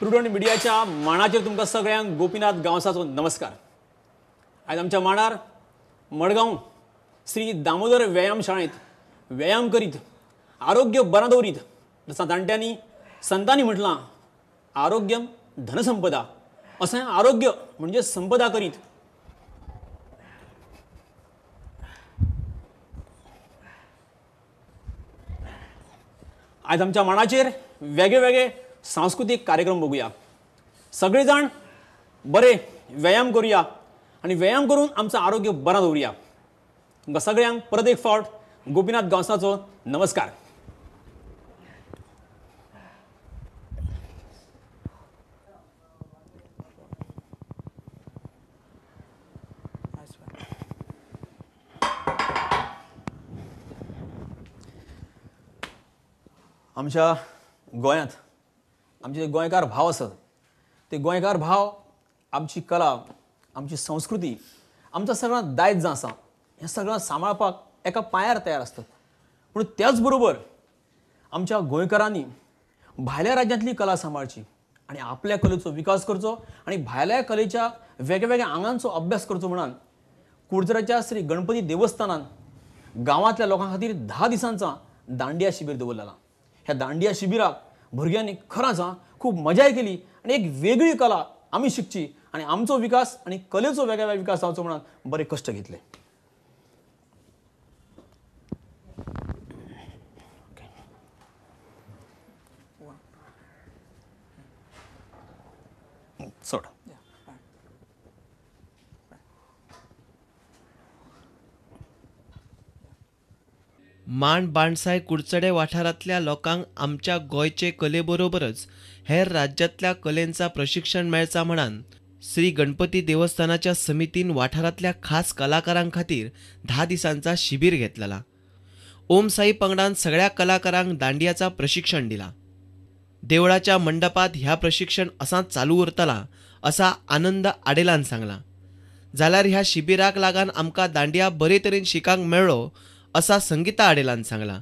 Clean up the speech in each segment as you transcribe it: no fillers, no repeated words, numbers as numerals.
Prudent मिडियाच्या मांडाचेर तुमकां सगळ्यांक गोपीनाथ गांवसाचो नमस्कार। आज आमच्या मांडार मडगांव श्री दामोदर व्यायाम शाळेंत व्यायाम करीत आरोग्य बरें दवरीत जसा जाणट्यांनी संतांनी म्हटलां आरोग्यम धनसंपदा असें आरोग्य म्हणजे संपदा करीत आज आमच्या मांडाचेर वेगळे वेगळे सांस्कृतिक कार्यक्रम बघूया। सगळे जाण बरे व्यायाम करूया आणि व्यायाम करून आमचं आरोग्य बरें दवरूया। तुमकां सगळ्यांक परत एक फावट गोपीनाथ गांवसाचो नमस्कार। आमच्या गोंयांत आमचे गोंयकार भाव आसात ते गोंयकार भाव आमची कला आमची संस्कृती आमचं सगळं दायज जां आसा हें सगळं सांबाळपाक एका पांयार तयार आसतात। पूण त्याच बरोबर आमच्या गोंयकारांनी भायल्या राज्यांतली कला सांबाळची आनी आपल्या कलेचो विकास करचो आनी भायल्या कलेच्या वेगवेगळ्या आंगांचो अभ्यास करचो म्हणून कुडचड्याच्या श्री गणपती देवस्थानान गांवांतल्या लोकां खातीर 10 दिसांचा दांडिया शिबीर दवरलेला। ह्या दांडिया शिबिराक भुरग्यांनी खरांच खूब मजा केली आनी एक वेगळी कला आमी शिकची आनी आमचो विकास आनी कलेचो वेगळा विकास जावचो म्हणून बरे कश्ट घेतले। सोड मांड बाणसाय कुडचडे वाठारांतल्या लोकांक आमच्या गोंयचे कलेबरोबरच हेर राज्यांतल्या कलेंचा प्रशिक्षण मेळचा म्हणान श्री गणपती देवस्थानाच्या समितीन वाठारांतल्या खास कलाकारांक खातीर 10 दिसांचा शिबीर घेतलेला। ओम साई पंगडान सगळ्या कलाकारांक दांडियाचा प्रशिक्षण दिला। देवळाच्या मंडपात ह्या प्रशिक्षण असाच चालू उरतला असा आनंद आडेलान सांगला। जाल्यार ह्या शिबिराक लागून आमकां दांडिया बरे तरेन शिकांक मेळ्ळो असा संगीता आडेलान सांगला।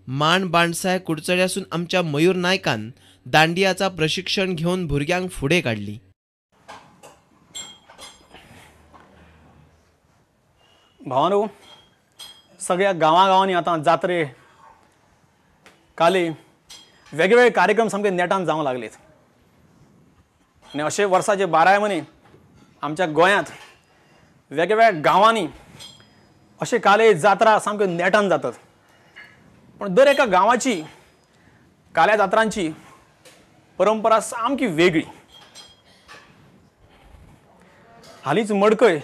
मांड बाणसाय कुडचड्यासून आमच्या मयूर नायकान दांडियाचा प्रशिक्षण घेऊन भुरग्यांक फुडें काडली। भावानो सगळ्या गांवांनी आतां जात्रे काले वेगवेगळे कार्यक्रम सामके नेटान जावंक लागलेत आनी अशे वर्साचे 12 म्हयने आमच्या गोंयांत वेगवेगळ्या गांवांनी अशे काले जात्रा सामक्यो नेटान जातात। पण दर एका गांवाची काल्या जात्रांची परंपरा सामकी वेगळी। हालींच मडकय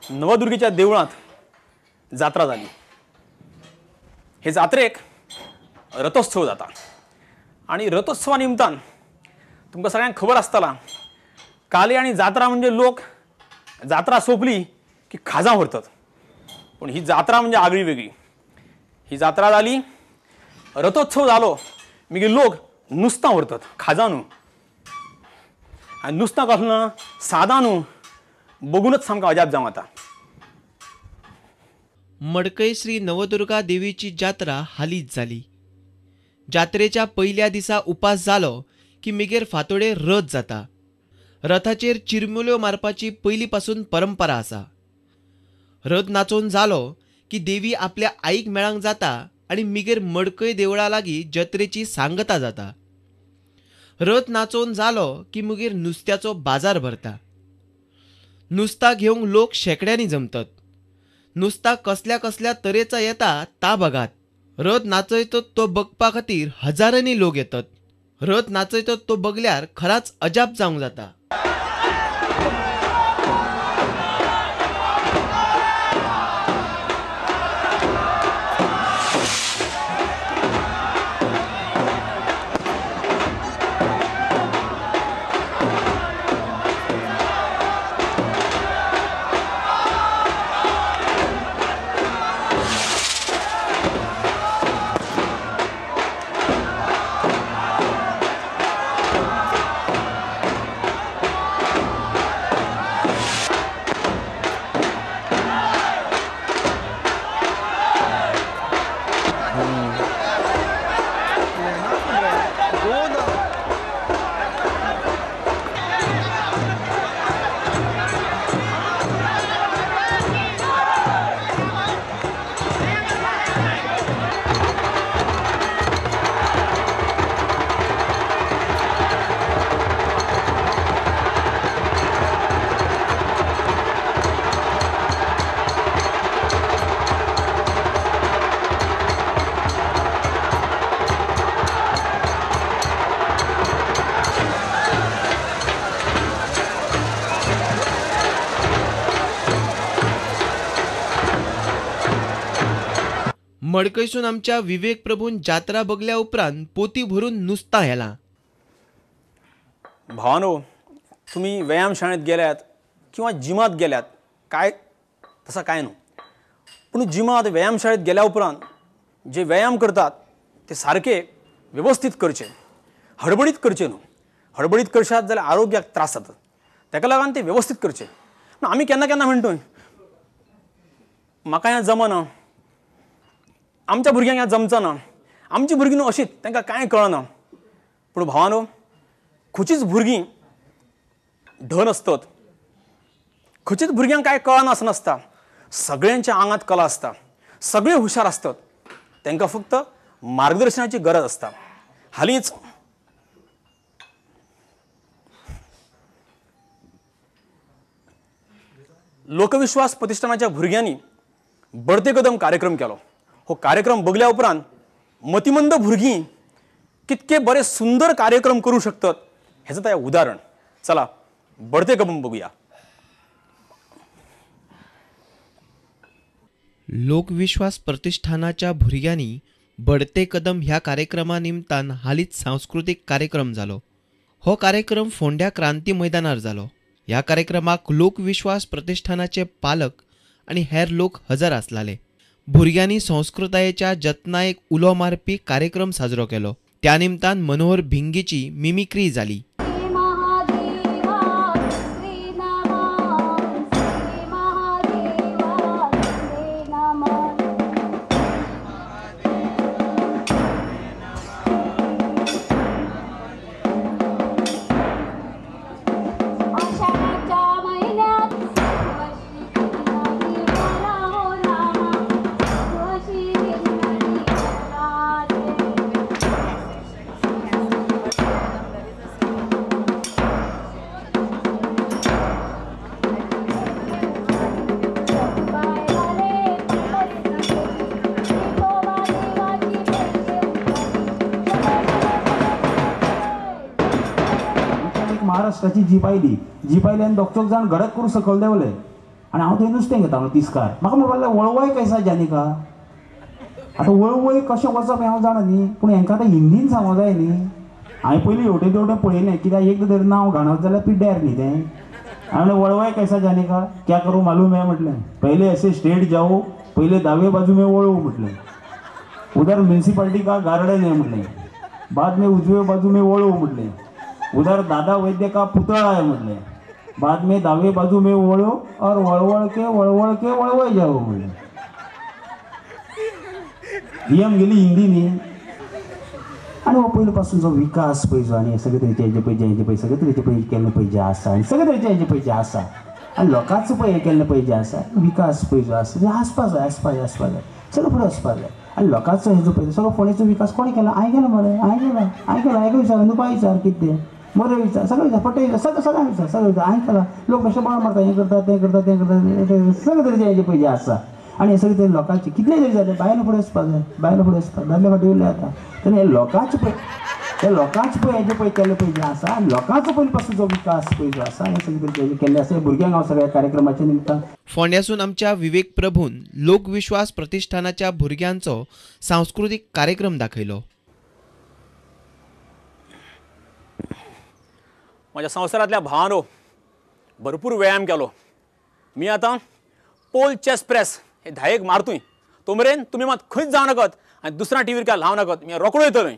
नवदुर्गेच्या देवळांत जात्रा जाली। हे जात्रेक रथोत्सव जाता आनी रथोत्सवा निमतान तुमकां सगळ्यांक खबर आसतला काले आनी जात्रा म्हणजे लोक जात्रा सोंपली की खाजां व्हरतात पण ही जात्रा म्हणजे आगळी वेगळी। ही जात्रा जाली रथोत्सव जालो मागीर लोक नुस्तां व्हरतात खाजां न्हू आनी नुस्तां कसलो ना सादा न्हू बघूनच सामको अजाप जावं आता. मडकय श्री नवदुर्गा देवीची जात्रा हालींच जाली. जात्रेच्या पयल्या दिसा उपास जालो की मिगेर फांतोडेर रथ जाता. रथाचेर चिरमुल्यो मारपाची पयलीं पासून परंपरा आसा. रथ नाचोवन जालो की देवी आपल्या आईक मेळांक जाता आनी मिगेर मडकय देवळा लागीं जत्रेची सांगता जाता. रथ नाचोवन जालो की मागीर नुस्त्याचो बाजार भरता. नुस्तां घेवंक लोक शेकड्यांनी जमतात. नुस्तां कसल्या कसल्या तरेचा येता ता बघात. रथ नाचयतात तो बघपा खातीर हजारांनी लोक येतात. रथ नाचयतात तो बघल्यार खराच अजाप जावंक जाता. मडकयसून आमच्या विवेक प्रभून जात्रा बगल्या उपरांत पोती भरून नुस्तां हेलां. भावानो, तुम्ही व्यायामशाळेत गेल्यात किंवा जिमात गेल्यात काय तसा काय न्हू. पूण जिमात व्यायामशाळेत गेल्या उपरांत जे व्यायाम करतात ते सारके व्यवस्थित करचे, हडबडीत करचे न्हू. हडबडीत करशात जाल्यार आरोग्याक त्रास जातात. ताका लागून ते व्यवस्थित करचे. पूण आमी केन्ना केन्ना म्हणटोय म्हाका हें जमना, आमच्या भुरग्यांक हें जमचा ना, आमची भुरगीं न्हू अशींच तांकां कांय कळना. पूण भावानो, खंयचीच भुरगीं धन आसतात, खंयचीच भुरग्यांक कांय कळना असं नासता. सगळ्यांच्या आंगात कला आसता, सगळे हुशार असतात. तांकां फक्त मार्गदर्शनाची गरज आसता. हालींच लोकविश्वास प्रतिष्ठानाच्या भुरग्यांनी बढते कदम कार्यक्रम केलो. हो कार्यक्रम बघल्या उपरांत मतिमंद भुरगीं कितके बरे सुंदर कार्यक्रम करू शकतात हेचं ते उदाहरण. चला बढते कदम बघूया. लोकविश्वास प्रतिष्ठानाच्या भुरग्यांनी बढते कदम ह्या कार्यक्रमा निमतान हालींच सांस्कृतिक कार्यक्रम जालो. हो कार्यक्रम फोंड्या क्रांती मैदानार जालो. ह्या कार्यक्रमाक लोकविश्वास प्रतिष्ठानाचे पालक आणि हेर लोक हजर आसलेले. भुरग्यांनी संस्कृतायेच्या जतनायेक उलो मारपी कार्यक्रम साजरो केलो. त्या निमतान मनोहर भिंगीची मिमिक्री जाली. महाराष्ट्राची जीप आयली आनी दोग जाण घरात करून सकयल देवले आनी हांव थंय नुस्तें घेतालो तिस्कार. म्हाका म्हणपाक वळवय कैसा जानिका. आतां वळवय कशें वचप हांव जाणा न्ही, पूण हांकां आतां हिंदीन सांगूंक जाय न्ही. हांवें पयलीं हेवटेन तेवटेन पळयलें, कित्याक एकदां जर नांव घाणत जाल्यार पिड्ड्यार न्ही तें. हांवें वळवय कैसा जानिका, क्या करूं मालूम है म्हटलें. पहले ऐसे स्ट्रेट जाओ, पहले दावे बाजू में वळवू म्हटलें. उधर म्युनिसिपालिटी का गार्डन है म्हटलें. बाद में उजवे बाजू में वळवू म्हटलें. उधर दादा वैद्य का पुतळा है म्हटले, बाद में दावे बाजू में वळो और वळवळ के वळवळ जाओ म्हटले. DM गेली हिंदीनी. आणि हो पहिल्यापासून जो विकास पाहिजे आणि सगळे तरेचे हेजे पळय सगळे तरेचे पळय केल्ले पाहिजे आसा आणि सगळे तरेचे हेजे पाहिजे आसा आणि लोकांचं पळय केल्ले पाहिजे आसा विकास पाहिजे आसा ते आसपा जाय सगळं फुडें वचपाक जाय आणि लोकांचो हेजो पळय सगळो फोंडेचो विकास कोणी केला? हांवें केला मरे हांवें विचार नुका विचार कितें तें मरे विचार सगळें विचार पट्टे विचार सगळ्यांक विचार सगळें विचार हांवें केला. लोक बेश्टे बळ मारता हें करता तें सगळे तरेचे हेजे पळय आसा आणि हे सगळे ते लोकांचे कितले तरी जाले बायला फुडें वचपाक जाय दादले फाटी उरले आता तेन्ना हे लोकांचे पळय हेजे पळय केल्ले पळय जे आसा आनी लोकांचो पयलीं पासून जो विकास पळय जो आसा हे सगळे तरेचे केल्ले आसा भुरग्यांक हांव सगळ्या कार्यक्रमाच्या निमतान फोंड्यासून आमच्या विवेक प्रभून लोकविश्वास प्रतिष्ठानाच्या भुरग्यांचो सांस्कृतिक कार्यक्रम दाखयलो. माझ्या संवसारांतल्या भावानो भरपूर व्यायाम केलो. मी आता पोल चेस प्रेस हे 10 मारतूय. तो मेरेन तुम्ही मात खंयच जावं नाकात आणि दुसऱ्या टीव्हीर काय लावं नाकात. मी रोकडो येतलोय.